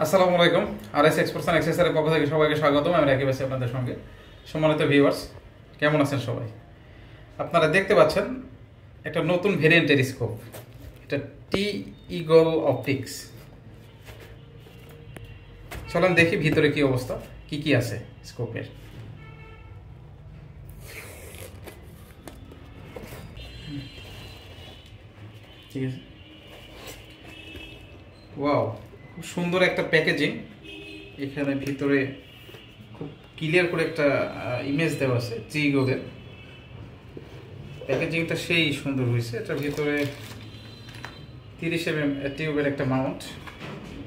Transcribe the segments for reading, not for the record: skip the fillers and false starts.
আসসালামু আলাইকুম। RS experts এক্সেসরিজের পক্ষ থেকে সবাইকে স্বাগতম। আমি রাকিব আছি আপনাদের সঙ্গে। সম্মানিত ভিউয়ার্স, কেমন আছেন সবাই? আপনারা দেখতে পাচ্ছেন একটা নতুন ভেরিয়েন্টের স্কোপ। এটা টি ইগল অপটিক্স। চলেন দেখি ভিতরে কি অবস্থা, কি কি আছে স্কোপের। ঠিক আছে, ওয়াও, খুব সুন্দর একটা প্যাকেজিং। এখানে ভিতরে খুব ক্লিয়ার করে একটা ইমেজ দেওয়া আছে টি ইগলের। প্যাকেজিংটা সেই সুন্দর হয়েছে। এটার ভিতরে 30 mm টিউবের একটা মাউন্ট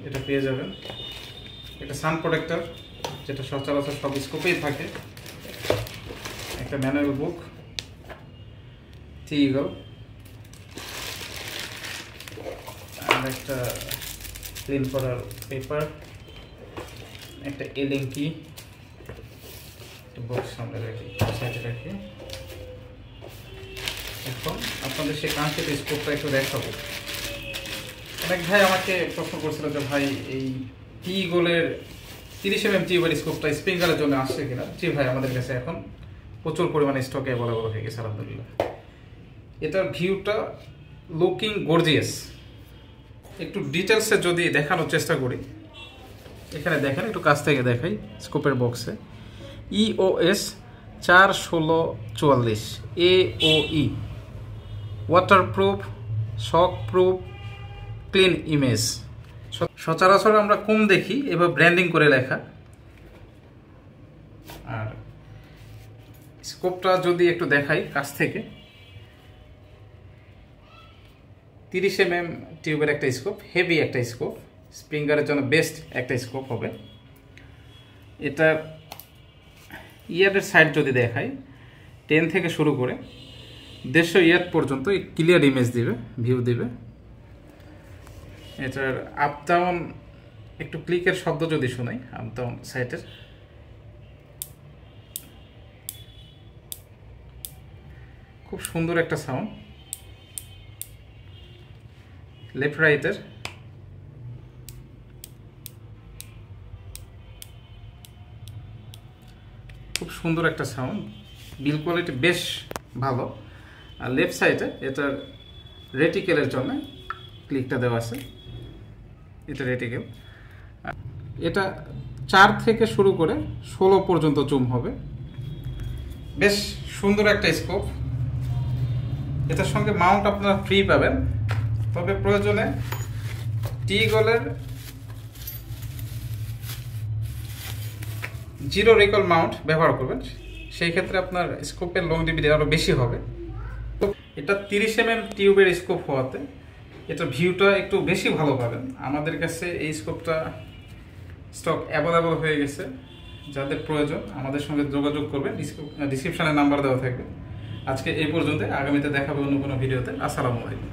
এটা পেয়ে যাবেন। একটা সান প্রোটেক্টর যেটা সচরাচর সব স্কোপেই থাকে। একটা ম্যানুয়াল বুক টি ইগল, আর একটা ক্লিন করার পেপার, একটা এলিং কি, বক্স সামনে রাখি, সাইডে রাখি। এখন আপনাদের সেই কাঙ্ক্ষিত স্কোপটা একটু দেখাবো। অনেক ভাই আমাকে প্রশ্ন করছিল যে ভাই এই টি ইগলের 30 mm টিউবের স্কোপটা স্প্রিঙ্গারের জন্য আসছে কিনা। জি ভাই, আমাদের কাছে এখন প্রচুর পরিমাণে স্টকে অ্যাভেলেবল হয়ে গেছে আলহামদুলিল্লাহ। এটার ভিউটা লুকিং গর্জিয়াস। একটু ডিটেলসে যদি দেখানোর চেষ্টা করি, এখানে দেখেন, একটু কাছ থেকে দেখাই। স্কোপের বক্সে EOS 41644 AOE, ওয়াটারপ্রুফ, শক প্রুফ, ক্লিন ইমেজ। সচরাচর আমরা কম দেখি এবার ব্র্যান্ডিং করে লেখা। আর স্কোপটা যদি একটু দেখাই কাছ থেকে, 30 mm টিউবের একটা স্কোপ, হেভি একটা স্কোপ, স্প্রিঙ্গারের জন্য বেস্ট একটা স্কোপ হবে। এটার ইয়ার্ডের সাইড যদি দেখাই, 10 থেকে শুরু করে 150 ইয়ার্ড পর্যন্ত ক্লিয়ার ইমেজ দিবে, ভিউ দিবে। এটার আপ ডাউন একটু ক্লিকের শব্দ যদি শোনাই, আপ ডাউন সাইডের, খুব সুন্দর একটা সাউন্ড। লেফট রাইটের খুব সুন্দর একটা সাউন্ড, বিল কোয়ালিটি বেশ ভালো। আর লেফট সাইডে এটার রেটিকেলের জন্য ক্লিকটা দেওয়া আছে, এটা রেটিকেল। এটা 4 থেকে শুরু করে 16 পর্যন্ত জুম হবে। বেশ সুন্দর একটা স্কোপ। এটার সঙ্গে মাউন্ট আপনারা ফ্রি পাবেন, তবে প্রয়োজনে টি ইগলের জিরো রিকল মাউন্ট ব্যবহার করবেন। সেই ক্ষেত্রে আপনার স্কোপের লংজিভিটি আরও বেশি হবে। এটা 30 mm টিউবের স্কোপ হওয়াতে এটা ভিউটা একটু বেশি ভালো পাবেন। আমাদের কাছে এই স্কোপটা স্টক অ্যাভেলেবল হয়ে গেছে। যাদের প্রয়োজন আমাদের সঙ্গে যোগাযোগ করবেন, ডিসক্রিপশনে নাম্বার দেওয়া থাকবে। আজকে এই পর্যন্ত, আগামীতে দেখাবো অন্য কোনো ভিডিওতে। আসসালামু আলাইকুম।